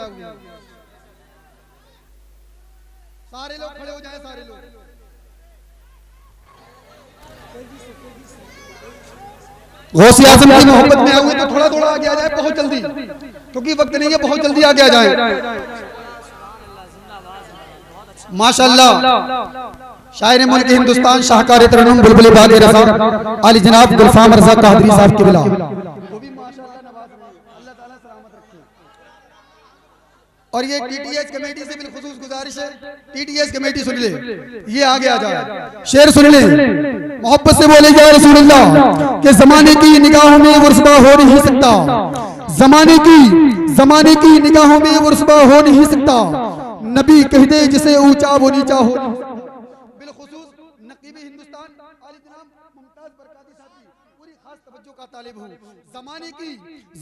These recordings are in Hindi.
हुए हैं। सारे लोग खड़े हो जाएं, सारे लोग। गौसे आजम की मोहब्बत में आए तो थोड़ा थोड़ा आगे आ जाए, बहुत जल्दी, क्योंकि वक्त नहीं है, बहुत जल्दी आगे आ जाए। माशाअल्लाह, शायर मुल्क हिंदुस्तान शाहकार तरन्नुम बुलबुल बाग रज़ा आली जनाब गुलफाम रज़ा कादरी साहब क़िबला, वो भी माशाअल्लाह नवाज रहे हैं, अल्लाह ताला सलामत रखे। और ये टीटीएच कमेटी से बिलखुसूस गुजारिश है, टीटीएच कमेटी सुन ले, ये आगे आ जाए, शेर सुन ले, मोहब्बत से बोले या रसूलुल्लाह के जमाने की निगाहों में वो रुसवा हो नहीं सकता, जमाने की निगाहों में वो रुसवा हो नहीं सकता, नबी कह दे जिसे ऊंचा वो नीचा हो। बिलखुसूस नकीब हिंदुस्तान आली जनाब मुमताज बरकाती साहब की पूरी खास तवज्जो का तालिब हूँ।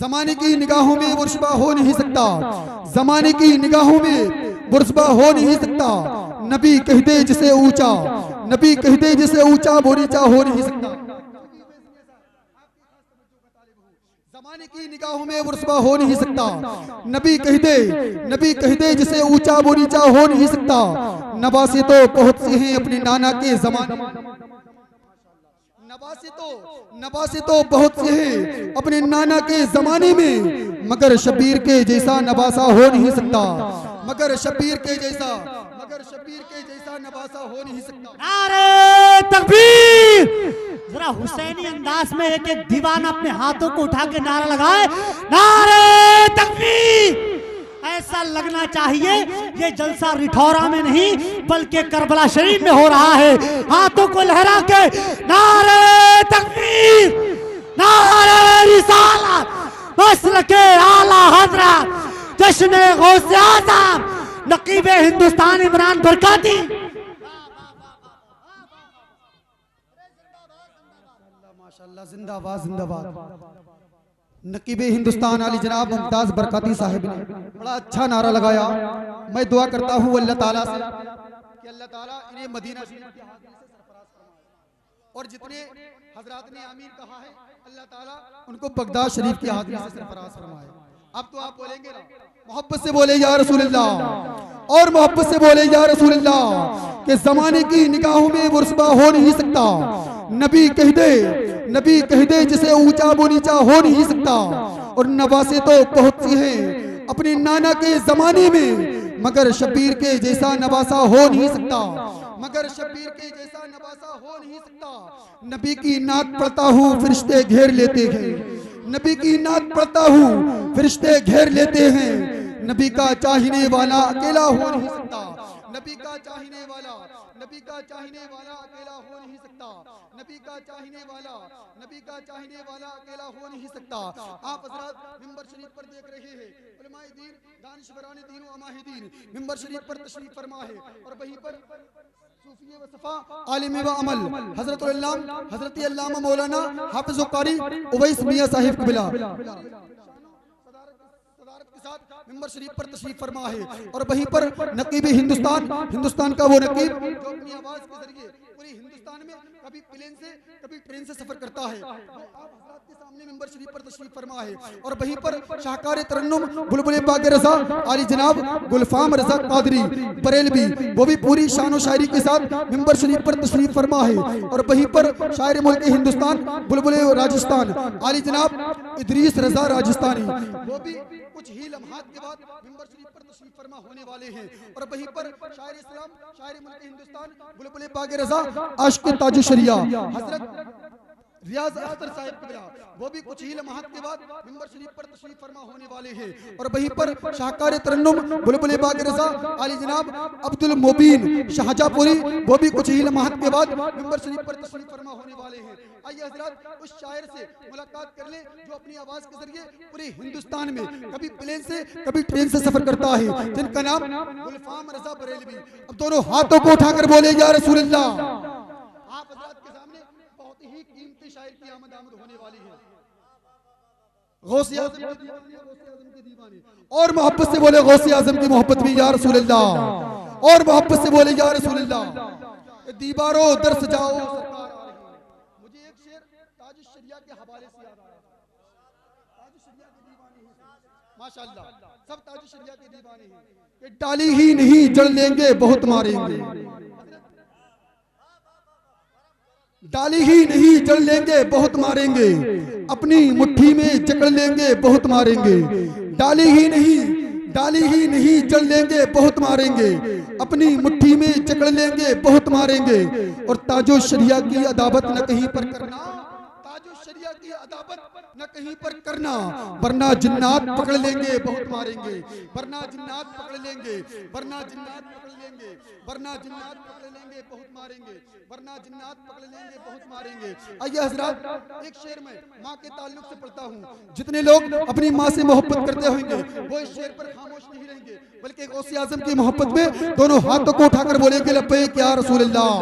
जमाने की निगाहों में वो रुसवा हो नहीं सकता, जमाने की निगाहों में वो रुसवा हो नहीं सकता, नबी कह दे जिसे ऊंचा, नबी कह दे जिसे ऊंचा वो नीचा हो नहीं सकता। जमाने की निगाहों में वो रुसवा हो नहीं सकता, नबी कह दे जिसे ऊंचा वो नीचा हो नहीं सकता, नवासे तो बहुत से हैं अपने नाना के जमाने, नवासे तो बहुत से हैं अपने नाना के जमाने में, मगर शबीर के जैसा नवासा हो नहीं सकता, मगर शबीर के जैसा नवासा हो नहीं सकता। नारे तकबीर! जरा हुसैनी अंदाज में एक एक दीवाना अपने हाथों को उठा के नारा लगाए, नारे तकबीर! ऐसा लगना चाहिए ये जलसा रिठौरा में नहीं बल्कि करबला शरीफ में हो रहा है। हाथों को लहरा के नारे तकबीर, नारे रिसालत, मसलके आला हज़रत जश्न गौसे आज़म नकीब हिंदुस्तान इमरान बरकाती। माशाअल्लाह, जिंदाबाद जिंदाबाद। नकीब हिंदुस्तान आली जनाब मुमताज बरकाती साहिब ने बड़ा अच्छा नारा लगाया। मैं दुआ करता हूँ अल्लाह ताला से कि अल्लाह ताला इन्हें मदीना शरीफ के हाज़िरी से सरफराज फरमाए, और जितने हजरात ने आमीन कहा है अल्लाह ताला उनको बगदाद शरीफ की हाज़िरी से सरफराज फरमाए। अब तो आप बोलेंगे ना, मोहब्बत से बोले या रसूलुल्लाह, और मोहब्बत से बोले या रसूलुल्लाह के जमाने की निगाहों में वो रुसवा हो नहीं सकता, नबी कह दे जिसे ऊंचा वो नीचा हो नहीं सकता, और नवासे तो बहुत सी हैं अपने नाना के जमाने में, मगर शबीर के जैसा नवासा हो नहीं सकता, मगर शबीर के जैसा नवासा हो नहीं सकता। नबी की नात पढ़ता हूँ फरिश्ते घेर लेते हैं, नबी की नात पढ़ता हूँ फरिश्ते घेर लेते हैं, नबी का चाहने वाला अकेला हो नहीं सकता, नबी का चाहने वाला अकेला हो नहीं सकता, नबी का चाहने वाला अकेला हो नहीं सकता। आप हज़रात मिंबर शरीफ पर देख रहे हैं, उलमाए दीन, दानिशवरान दीन व माहिदीन मिंबर शरीफ पर तशरीफ फरमा है, और वहीं पर सूफी व सफा आलिम व अमल हज़रत अल्लामा मौलाना हाफिज़ कारी उवैस मियां साहिब क़िबला मिंबर शरीफ पर तशरीफ फरमा है, और वहीं पर नकीब हिंदुस्तान का वो नकीब जो अपनी आवाज के जरिए पूरी हिंदुस्तान में कभी प्लेन से कभी ट्रेन से सफर करता है, वो आप हज़रात के सामने मिंबर शरीफ पर तशरीफ फरमा है, और वहीं पर शाहकार तरन्नुम बुलबुल बाग रज़ा आली जनाब गुलफाम रज़ा कादरी बरेलवी, वो भी पूरी शान शायरी के साथ मिंबर शरीफ पर तशरीफ फरमा है, और वहीं पर शायर मुल्क हिंदुस्तान बुलबुल राजस्थान आली जनाब इदरीस रज़ा राजस्थानी, वो भी कुछ ही लम्हात के बाद मिंबर शरीफ पर तशरीफ फरमा होने वाले हैं, और वहीं पर शायर इस्लाम शायर मुल्क हिंदुस्तान बुलबुल बाग रज़ा आशिक़ ताज शरिया हज़रत रियाज अख्तर साहिब क़िबला, वो भी कुछ ही लम्हात के बाद मिंबर शरीफ पर तशरीफ फरमा होने वाले हैं, और वहीं पर शाहकार तरन्नुम बुलबुल बाग रज़ा आली जनाब अब्दुल मोबीन शाहजहांपुरी, वो भी कुछ ही लम्हात के बाद मिंबर शरीफ पर तशरीफ फरमा होने वाले हैं। आइए हज़रात उस शायर से मुलाकात कर ले जो अपनी आवाज के जरिए पूरे हिंदुस्तान में कभी प्लेन से कभी ट्रेन से सफर करता है, जिनका नाम गुलफाम रज़ा बरेलवी। अब दोनों हाथों को उठाकर बोले या रसूलुल्लाह। आप हज़रात के सामने बहुत ही कीमती शायर की आमद होने वाली है। गौसे आज़म के दीवाने, और मोहब्बत से बोले गौसे आज़म की मोहब्बत में या रसूलुल्लाह, और मोहब्बत से बोले या रसूलुल्लाह। दीवारों दर सजाओ सरकार। मुझे एक शेर ताज शरिया के हवाले से याद आया, ताज शरिया के दीवाने माशाअल्लाह। सब ताजो शरिया के दीवाने हैं कि डाली ही नहीं जड़ लेंगे बहुत मारेंगे, डाली ही नहीं जड़ लेंगे बहुत मारेंगे, अपनी मुट्ठी में जकड़ लेंगे बहुत मारेंगे, डाली ही नहीं जड़ लेंगे बहुत मारेंगे, अपनी मुट्ठी में जकड़ लेंगे बहुत मारेंगे। और ताजो शरिया की अदावत न कहीं पर करना, ताजो शरिया की अदावत न कहीं पर करना, वरना जिन्नात पकड़ लेंगे बहुत मारेंगे, वरना जिन्नात पकड़ लेंगे, वरना जिन्नात पकड़ लेंगे, वरना जिन्नात पकड़ लेंगे बहुत मारेंगे, वरना जिन्नात पकड़ लेंगे बहुत मारेंगे। आइए हजरात, एक शेर में माँ के ताल्लुक से पढ़ता हूँ। जितने लोग अपनी माँ से मोहब्बत करते होंगे वो इस शेर पर खामोश नहीं रहेंगे, बल्कि गौसे आजम की मोहब्बत में दोनों हाथों को उठाकर बोलेंगे लब्बैक या रसूल अल्लाह,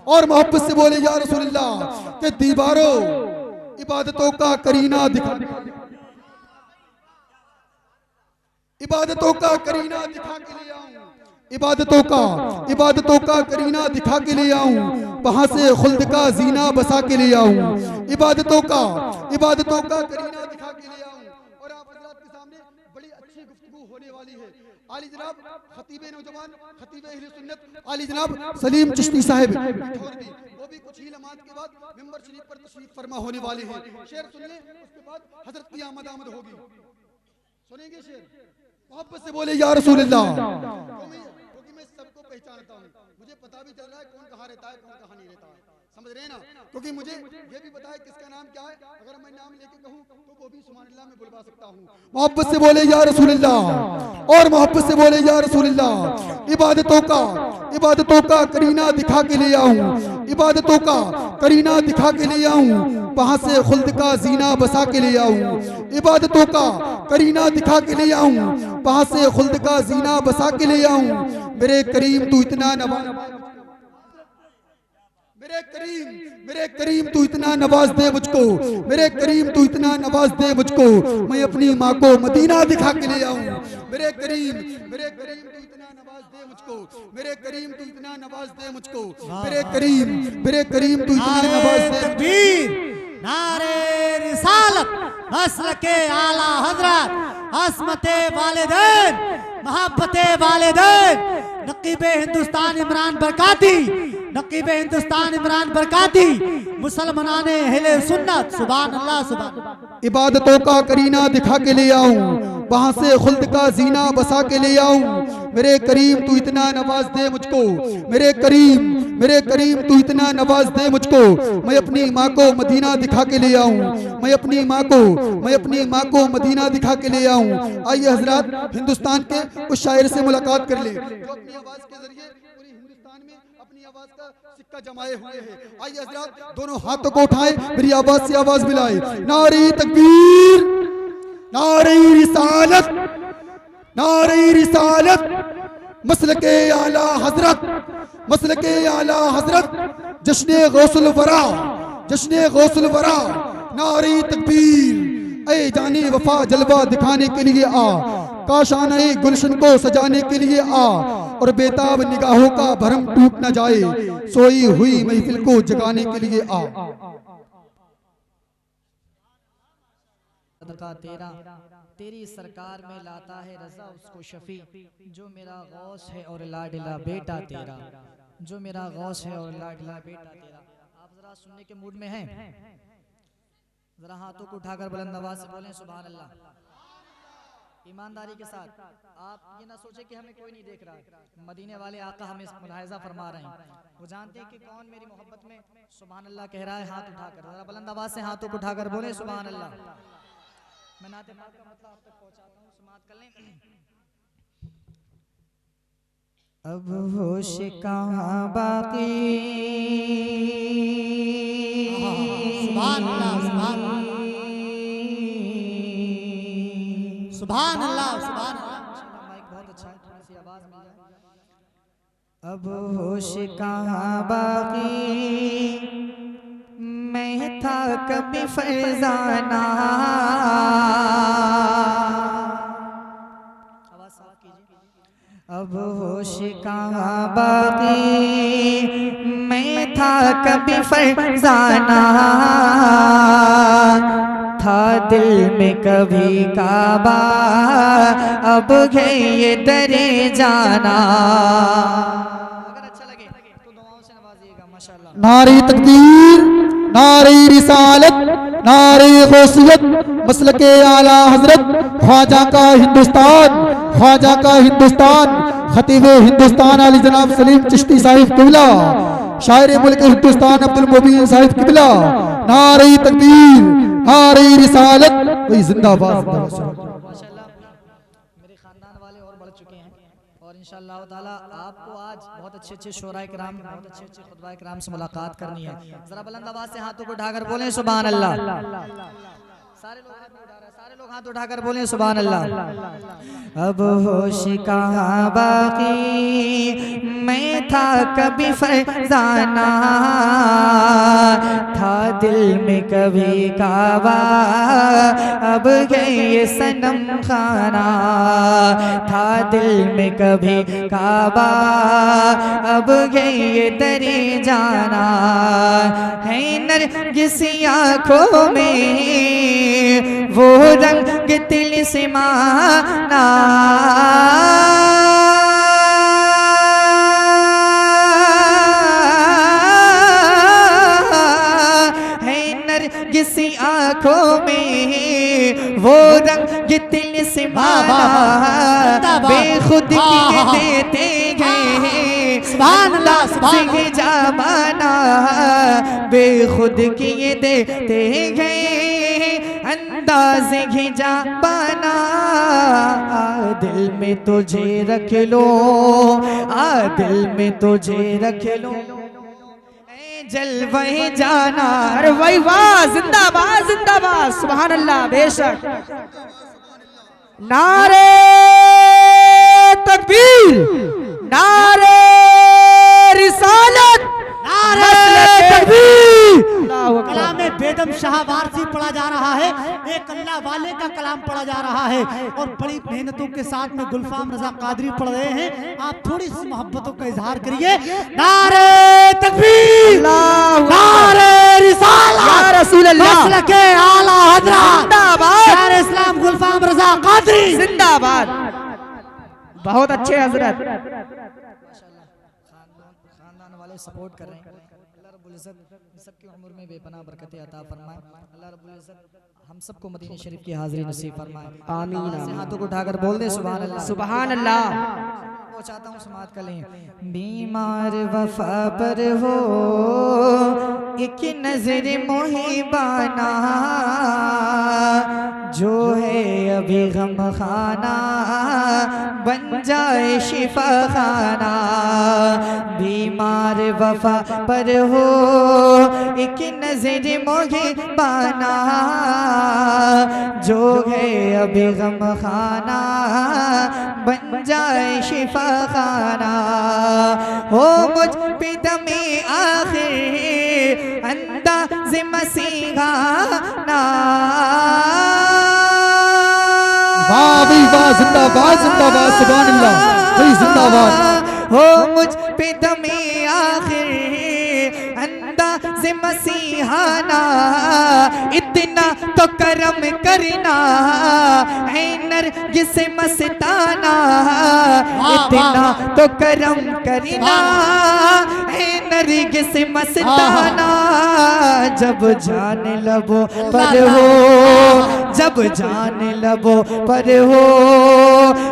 और मोहब्बत से बोले या रसूल अल्लाह के दीवारों इबादतों का करीना दिखा, इबादतों का करीना दिखा के ले आऊं, इबादतों का करीना दिखा के ले आऊं, वहां से खुल्द का जीना बसा के ले आऊं, इबादतों का करीना दिखा के ले आऊं। और आप हजरात के सामने बड़ी अच्छी गुफ्तगू होने वाली है। आली जनाब खतीब नौजवान, खतीब अहले सुन्नत आली जनाब सलीम चिश्ती साहब वो भी कुछ ही लम्हात के बाद मिंबर शरीफ पर तशरीफ फरमा होने वाले हैं। शेर सुन ले, उसके बाद हजरत की आमद होगी। सुनेंगे शेर? मोहब्बत से बोले या रसूल अल्लाह, क्योंकि मैं सबको पहचानता हूँ, मुझे पता भी चल रहा है कौन कहाँ रहता है कौन कहाँ नहीं रहता है, समझ रहे हैं ना? क्योंकि मुझे ये भी पता है किसका नाम क्या है, अगर मैं नाम लेके कहूँ तो वो भी सुभान अल्लाह में बुलवा सकता हूँ। मोहब्बत से बोले या रसूल अल्लाह, और मोहब्बत से बोले या रसूल अल्लाह, इबादतों का करीना दिखा के ले आऊं, इबादतों का करीना दिखा के ले आऊं, वहां से खुल्द का जीना बसा के ले आऊं, इबादतों का करीना दिखा के ले आऊं, वहां से खुल्द का जीना बसा के ले आऊं। मेरे करीम तू इतना मेरे करीम तू इतना नवाज दे मुझको, मेरे करीम तू इतना नवाज दे मुझको, मैं अपनी माँ को मदीना दिखा के ले आऊं। मेरे करीम तू इतना नवाज दे मुझको, मेरे करीम तू इतना नवाज दे मुझको, मेरे करीम तू इतना नवाज दे। तकबीर, नारे रिसालत, मसलके आला हजरत, असमते वालिदैन, मोहब्बते वालिदैन, नकीबे हिंदुस्तान इमरान बरकाती, नकीबे हिंदुस्तान इमरान बरकाती, मुसलमाने अहले सुन्नत, सुभान अल्लाह सुभान अल्लाह। इबादतों का करीना दिखा के ले आऊं, वहां से खुल्द का जीना बसा के ले आऊं। मेरे करीम तू इतना नवाज दे मुझको, मेरे करीम तू इतना नवाज दे मुझको, मैं अपनी माँ को मदीना दिखा के ले आऊं, मैं अपनी माँ को मदीना दिखा के ले आऊं। आइए हजरात, हिंदुस्तान के उस शायर से मुलाकात कर ले जो अपनी आवाज के जरिए पूरी हिंदुस्तान में अपनी आवाज का सिक्का जमाए हुए हैं। आइए हजरात, दोनों हाथों को उठाए, मेरी आवाज से आवाज मिलाए। नारे तकबीर, नारे रिसालत, नारे रिसालत, मसलके आला हजरत, मसलके आला हजरत, जश्ने गौसुल वरा, जश्ने गौसुल वरा, नारे तकबीर। ऐ जाने वफा जलवा दिखाने के लिए आ, काशाने गुलशन को सजाने के लिए आ, और बेताब निगाहों का भरम टूट न जाए, सोई हुई महफिल को जगाने के लिए आ। सदका तेरा तेरी सरकार में लाता है रजा उसको शफी, जो मेरा गौस है और लाडला बेटा तेरा, जो मेरा गौस है और लाडला बेटा तेरा। आप जरा सुनने के मूड में हैं? जरा हाथों को उठाकर बुलंद आवाज से बोलें सुभान अल्लाह। ईमानदारी के साथ, आप ये ना सोचे कि हमें कोई नहीं देख रहा है, मदीने वाले आका हमें मुलाहिजा फरमा रहे हैं, वो जानते हैं कि कौन मेरी मोहब्बत में सुभान अल्लाह कह रहा है। हाथ उठाकर जरा बुलंद आवाज से हाथों को उठाकर बोले सुभान अल्लाह। मैं नाते पाक का मतलब आप तक पहुंचाता हूं, समाअत कर लें। अब होश कहाँ बाकी, सुभान अल्लाह, सुभान अल्लाह, सुभान अल्लाह। माइक बहुत अच्छा है, थोड़ी सी आवाज मिल जाए। अब होश कहाँ बाकी, मैं था कभी फैजाना, आवाज साफ कीजिए। अब होश कहाँ बाकी, मैं था कभी फैजाना, था दिल में कभी काबा, अब है ये दरे जाना। अगर अच्छा लगे तो दुआओं से नवाजिएगा माशाल्लाह। नारे तकबीर, नारे रिसालत, नारे गौसियत, मसलके आला हजरत, ख्वाजा का हिंदुस्तान, ख्वाजा का हिंदुस्तान, खतीबे हिंदुस्तान अली जनाब सलीम चिश्ती साहिब किबला, शायर मुल्क हिंदुस्तान अब्दुल मुबीन साहिब किबला। नारे तकबीर, नारे रिसालत, वही जिंदाबाद। माशाल्लाह मेरे खानदान वाले और बढ़ चुके हैं और इंशाअल्लाह ताला आपको आज बहुत अच्छे शोराए किराम, बहुत अच्छे खुतबाए किराम से मुलाकात करनी है। जरा बुलंद आवाज से हाथों को उठाकर बोलें सुभान अल्लाह। सारे लोग हाथ उठा रहे हैं, सारे लोग हाथ उठाकर बोलें सुभान अल्लाह। अब होश कहाँ बाकी, मैं था कभी फरजाना, था दिल में कभी काबा, अब गए ये सनम खाना, था दिल में कभी काबा, अब गए ये दरे जाना, है नरगिसी आँखों में वो रंग तिलिस्माना, है नरगिसी आँखों में वो रंग तिलिस्माना, बेखुद किए देते गए सुभान अल्लाह सिंह जमाना, बेखुद किए देते गए अंदाज़ घिजा बना, दिल में तुझे रख लो, दिल में तुझे रख लो, जलवे जाना। अरे भाई वाह, जिंदाबाद जिंदाबाद, सुभान अल्लाह। बेशक नारे तकबीर, नारे रिसालत, नारे तकबीर। कलाम बेदम शाह वारसी पढ़ा जा रहा है, एक अल्लाह वाले का कलाम पढ़ा जा रहा है और बड़ी मेहनतों के साथ में गुलफाम रजा कादरी पढ़ रहे हैं। आप थोड़ी सी मोहब्बतों का इजहार करिए। नारे तकबीर, नारे रिसालत, या रसूल अल्लाह, मसलके आला हजरत, जिंदाबाद, शायर इस्लाम गुलफाम रजा कादरी जिंदाबाद। बहुत अच्छे हजरत, खानदान वाले सपोर्ट कर रहे हैं। अल्लाह रब्बुल इज्जत सबकी उम्र में बेपनाह बरकतें अता फरमाए। अल्लाह रब्बुल इज्जत हम सबको मदीने शरीफ की हाजिरी नसीब फरमाए। आमीन। से हाथों को उठाकर बोल दे सुभान अल्लाह, सुभान अल्लाह। वो चाहता हूँ समात कर लें। बीमार वफा पर हो एक नजर मोहिबाना, जो है अभी गम खाना बन जाए शिफा खाना, बीमार वफा पर हो एक नजर मोहिबाना, जो है अभी गम खाना बन जाए शिफा खाना, हो मुझ पे दमे आखिर अंदाज़ मसीहा ना। वाह भाई वाह, जिंदाबाद जिंदाबाद, सुभान अल्लाह, भाई जिंदाबाद। हो मुझ पे दमे आखिर अंदाज़ मसीहाना, इतना तो करम करना है नरगिस मस्ताना, इतना तो करम करना है नरगिस मस्ताना, जब जान लबो पर हो, जब जान लबो पर हो,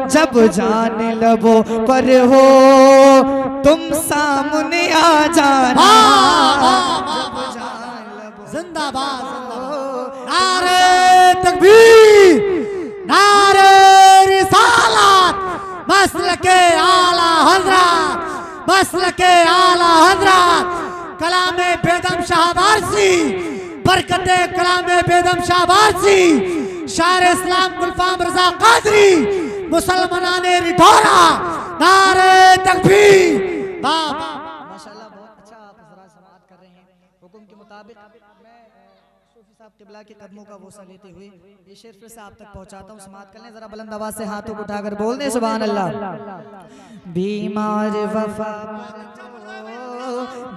जब जान लबो पर हो, तुम सामने आ जाना। जिंदाबाद, नारे तकबीर, नारे रिसालत, मसलके आला हजरत, मसलके आला हजरत, कलामे बेदम शाह वारसी, बरकते कलामे बेदम शाह वारसी, शायर इस्लाम गुलफाम रजा कादरी, मुसलमानाने रिठौरा, नारे तकबीर। माशाल्लाह बहुत अच्छा आप जरा समाअत कर रहे हैं। हुक्म के मुताबिक मैं सूफी साहब किबला के कदमों का बोसा लेते हुए ये शेर फिर से आप तक पहुंचाता हूं। समाअत कर लें जरा बुलंद आवाज से, हाथों को उठाकर बोल दें सुभान अल्लाह। बीमार वफा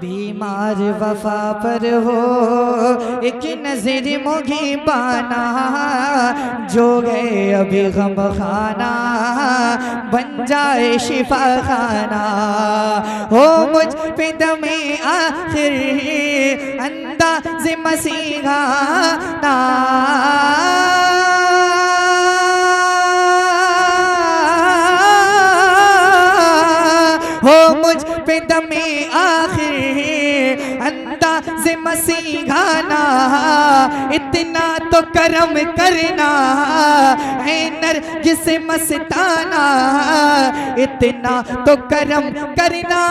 बीमार वफा पर हो एक नजर मुझे बाना, जो गए अभी गम खाना बन जाए शिफा खाना। हो मुझ पे दमे आखिर अंदाज़ मसीहा ना, हो मुझ पे दमे आखिर अंदाज़ मसीहाना। इतना तो करम करना है नरगिस मस्ताना, इतना तो करम करना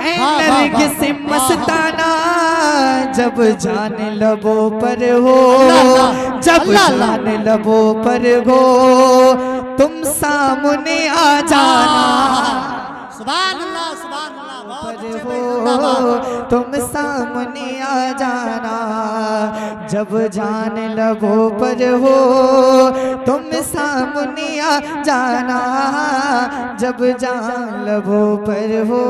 है नरगिस मस्ताना। जब जान लबों पर हो, जब जान लबों पर हो तुम सामने आ जाना। सुभान अल्लाह, सुभान अल्लाह, बहुत अच्छे पर भाई, हो जिंदाबाद। तुम सामने आ जाना। जब जान लबों पर हो तुम सामने आ जाना, जब जान लबों पर हो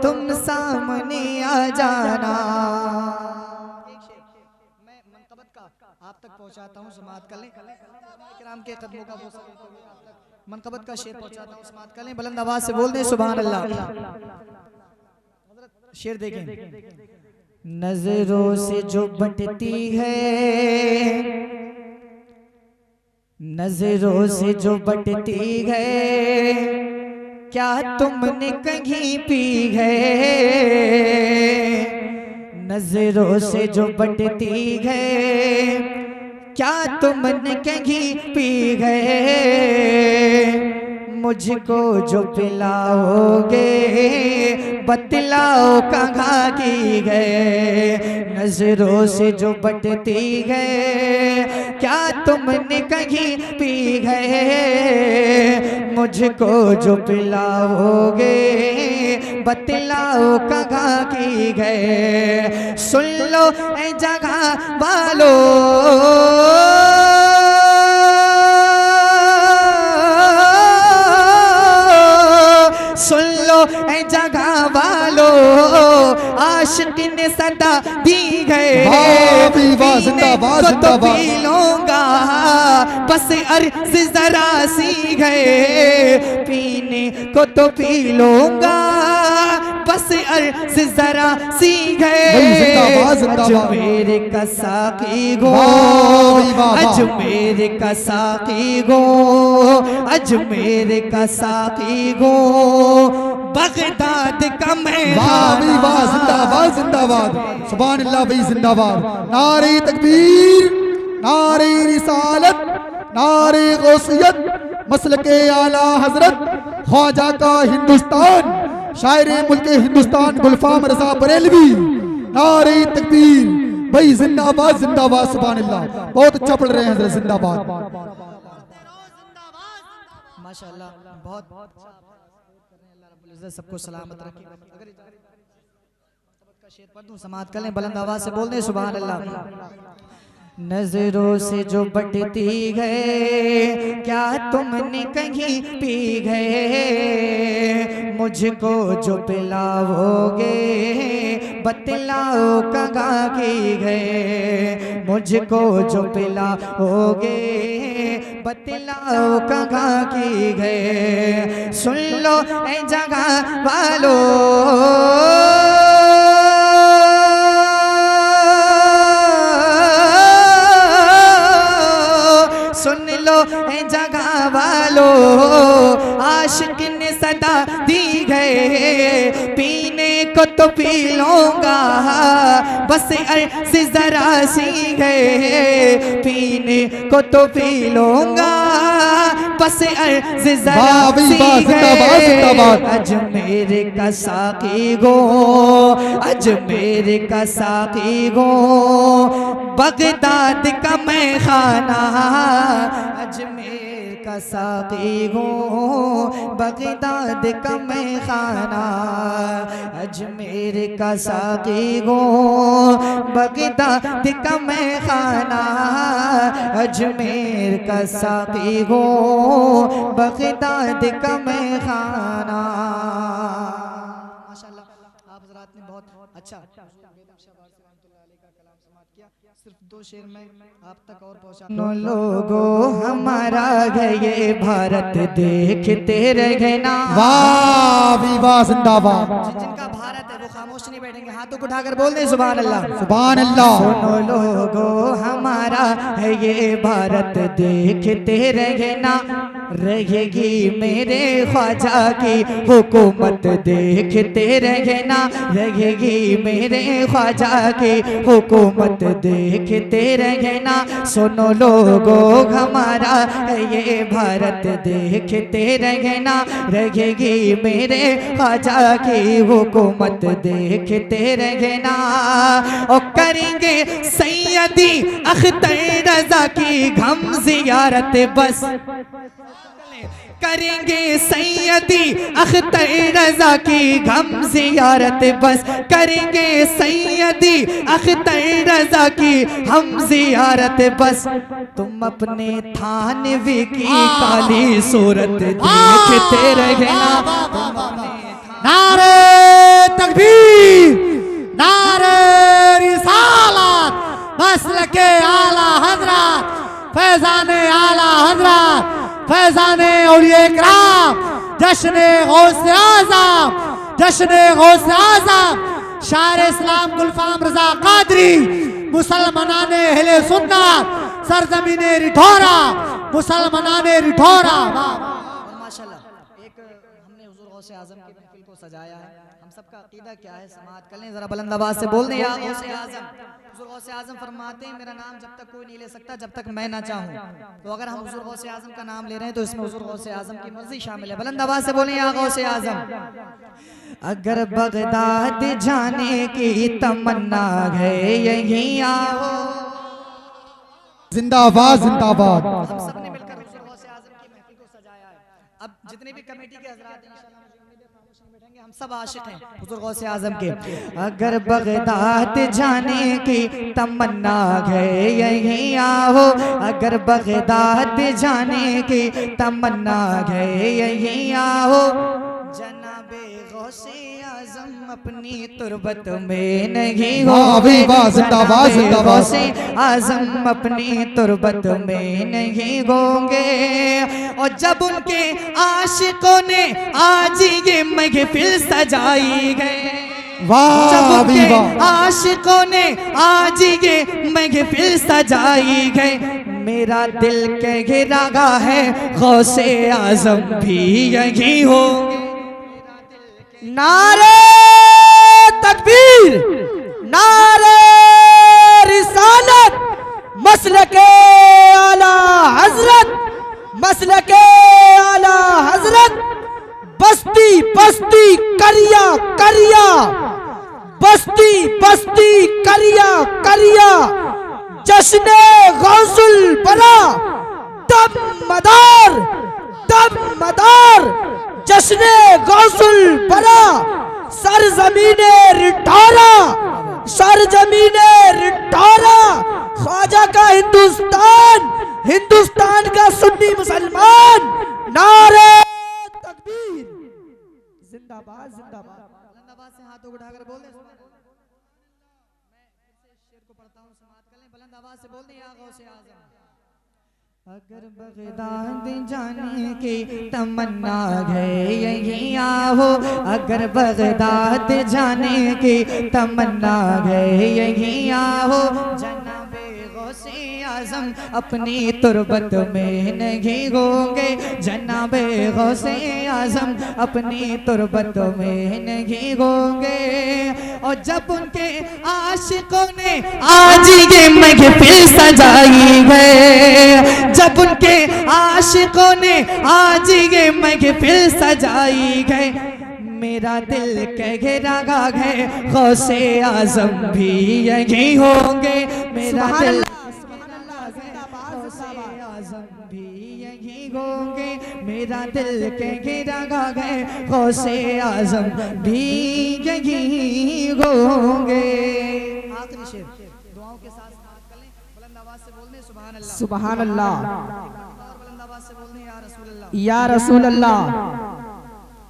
तुम सामने आ जाना। मैं मनकबत का आप तक पहुंचाता हूं, समाअत कर लें। किराम के कदमों का वो मनकबत का शेर पहुंचाता हूं, समाअत कर लें। बुलंद आवाज से बोल दें सुभान अल्लाह। शेर देखें। नजरों से जो बटती है, नजरों से जो बटती है क्या तुमने कहीं पी है। नजरों से जो बटती है क्या तुमने कहीं पी गए। मुझको जो पिलाओगे बतलाओ कहाँ की गए। नजरों से जो बटती है क्या तुमने कहीं पी गए। मुझको जो पिलाओगे बतलाओ कहाँ की गए। सुन लो ऐ जगह वालों, सुन लो ऐ जगह वालों, आशिक ने सदा दी है। तो पी लूंगा बस अर्ज जरा सी गए। पीने को तो पी लूंगा बस अर्ज जरा सी गए। अजमेर का साकी गो, अजमेर का साकी गो, अजमेर का साकी गो, बगदाद का मैं। जिंदाबाद जिंदाबाद, सुभान अल्लाह भाई जिंदाबाद। नारे तकबीर, नारे रिसालत, नारे गौसियत, मसलके आला हजरत ख्वाजा का हिंदुस्तान, शायर मुल्क हिंदुस्तान गुलफाम रजा बरेलवी। नारे तकबीर भाई जिंदाबाद जिंदाबाद, सुभान अल्लाह। बहुत अच्छा पढ़ रहे हैं हजरत, जिंदाबाद। माशाअल्लाह, बहुत सबको सलामत रखे। अगर का शेर पढ़ दूं, समाअत कर लें। बुलंद आवाज से बोल दें सुभान अल्लाह। नजरों से जो बटती है क्या तुमने कहीं पी गए। मुझको जो पिलाओगे बतलाओ कहाँ की गए। मुझको जो पिलाओगे बतलाओ कहाँ की गए। सुन लो ऐ जगह वालों, सुन लो ऐ जगह वालों, आशिक ने सदा दी गए। पीने को तो पी लूंगा बस अर्ज जरा सी गए। पीने को तो पी लूंगा बस अर्ज जरा सी गए। अजमेर का साकी गो, अजमेर का साकी गो, बगदाद का मैं खाना। अजमेर का साकी गो, बगदाद का मैं खाना। अजमेर का साकी गो, बगदाद का मैं खाना। अजमेर का साकी गो, बगदाद का मैं खाना। माशाअल्लाह, आप हज़रात अच्छा बेदम शहबाज रहमतुल्लाह अलैह का कलाम समाप्त किया। सिर्फ 2 शेर में आप तक और पहुंचा। लोगों हमारा है ये भारत देखते रहना। वाह भी वाह, जिंदाबाद। जिनका भारत है वो खामोश नहीं बैठेंगे, हाथों को उठाकर बोल दें सुभान अल्लाह। सुभान अल्लाह। सुनो लोगों हमारा है ये भारत देखते रहना, रहेगी मेरे ख्वाजा की हुकूमत देखते रहना, रहेगी मेरे ख्वाजा की हुकूमत देखते रहना। सुनो लोगों हमारा है ये भारत देखते रहना, रहेगी मेरे ख्वाजा की हुकूमत देखते रहना। और करेंगे सैयदी अख्तर रजा की हम जियारत बस, करेंगे सैयदी अख्तर रजा की हम जियारत बस, करेंगे सैयदी अख्तर रजा की हम जियारत बस। तुम अपने थानवी की काली सूरत देखते रहना। नारे तकबीर, नारे रिसालत, मसलके आला हजरत, फैजाने आला हजरत, फैजाने औलिया किराम, जश्ने गौसे आज़म, जश्ने गौसे आज़म, शायर इस्लाम गुलफाम रजा कादरी, मुसलमानाने अहले सुन्नत, सरजमीने रिठौरा, मुसलमानाने रिठौरा। माशाल्लाह, एक हमने हुजूर गौसे आज़म की महफिल को सजाया है। हम सबका अकीदा क्या है समाअत कर लें जरा बुलंद आवाज से बोल दें या गौसे आज़म। हुजूर गौसे आज़म फरमाते हैं मेरा नाम जब तक कोई नहीं ले सकता जब तक मैं ना चाहूं। तो अगर हम हुजूर गौसे आज़म का नाम ले रहे हैं तो इसमें हुजूर गौसे आज़म की मर्जी शामिल है। बुलंद आवाज से बोलें या गौसे आज़म। अगर बगदाद जाने की तमन्ना है यहीं आओ। जिंदाबाद जिंदाबाद। हम सब ने मिलकर हुजूर गौसे आज़म की महफिल को सजाया है। अब जितने भी कमेटी के हजरात हैं इंशाअल्लाह मुझे उम्मीद है खामोश नहीं बैठेंगे, हम सब आशिक हैं हुजूर गौसे आज़म के। अगर बगदाद जाने की तमन्ना है यहीं आओ, अगर बगदाद जाने की तमन्ना है यहीं आओ। जनाबे गौसे आज़म अपनी तुरबत में नहीं होंगे, जिंदाबाद जिंदाबाद। गौसे आज़म अपनी तुरबत में नहीं होंगे। और जब उनके आशिकों ने आज ये महफिल सजाई गए, जब उनके आशिकों ने आज ये महफिल सजाई गए, मेरा दिल कह रहा है गौसे आज़म भी यही होंगे। नारे तकबीर, नारे रिसालत, मसलके आला हजरत, मसलके आला हजरत। बस्ती बस्ती करिया करिया, बस्ती बस्ती करिया करिया, जश्ने गौसुल बरा दम मदार, दम मदार, जश्ने गौसुल बरा। सरजमीने रिठौरा, सरजमीने रिठौरा, ख्वाजा का हिंदुस्तान, हिंदुस्तान का सुन्नी मुसलमान। नारे तकबीर, जिंदाबाद जिंदाबाद। बुलंद से हाथों को उठाकर बोल दें। मैं इस शेर को पढ़ता हूँ, समाअत कर लें। बुलंद आवाज से बोल दें या गौसे आज़म। अगर बगदाद जाने की तमन्ना है यहीं आओ, अगर बगदाद जाने की तमन्ना है यहीं आओ। जनाबे गौसे आज़म अपनी तुरबत में नहीं होंगे, जनाबे गौसे आज़म अपनी तुरबत में नहीं होंगे। और जब उनके आशिकों ने आज ये महफिल सजाई है, जब उनके आशिकों ने आज ये महफिल सजाई गए, मेरा दिल कह रहा है गौसे आज़म भी यही होंगे। मेरा दिल गौसे आज़म भी यही होंगे, मेरा दिल कह रहा है गौसे आज़म भी यही होंगे। आखिरी शेर दुआओं के साथ कर लें। बुलंद आवाज से बोल दें सुभान अल्लाह, सुभान अल्लाह, बुलंद आवाज से बोल दें या रसूल अल्लाह, या रसूल अल्लाह।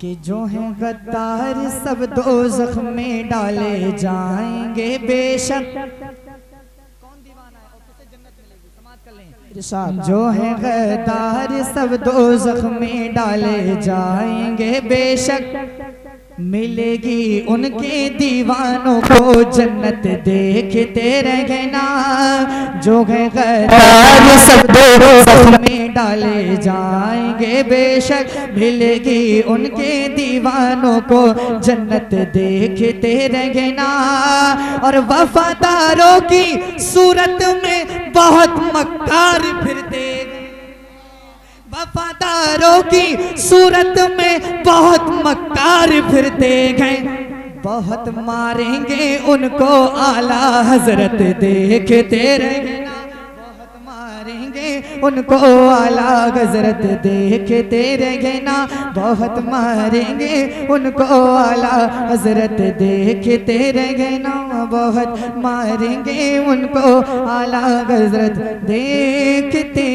कि जो है गद्दार सब दोज़ख में डाले जाएंगे बेशक। कौन दीवाना है और किसे जन्नत मिलेगी? समाप्त कर लें। जो है गद्दार सब दोज़ख में डाले जाएंगे बेशक, मिलेगी उनके दीवानों को जन्नत देखते रहना। जो है गद्दार सब दोज़ख में डाले जाएंगे बेशक, मिलेगी उनके दीवानों को जन्नत देखते रहना। और वफादारों की सूरत में बहुत मक्कार फिरते, वफादारों की सूरत में बहुत मक्कार फिरते गए। बहुत मारेंगे उनको आला हजरत देखते रहना। बहुत मारेंगे उनको आला हजरत देखते रहना। बहुत मारेंगे उनको आला हजरत देखते रहना। बहुत मारेंगे उनको आला हजरत देखते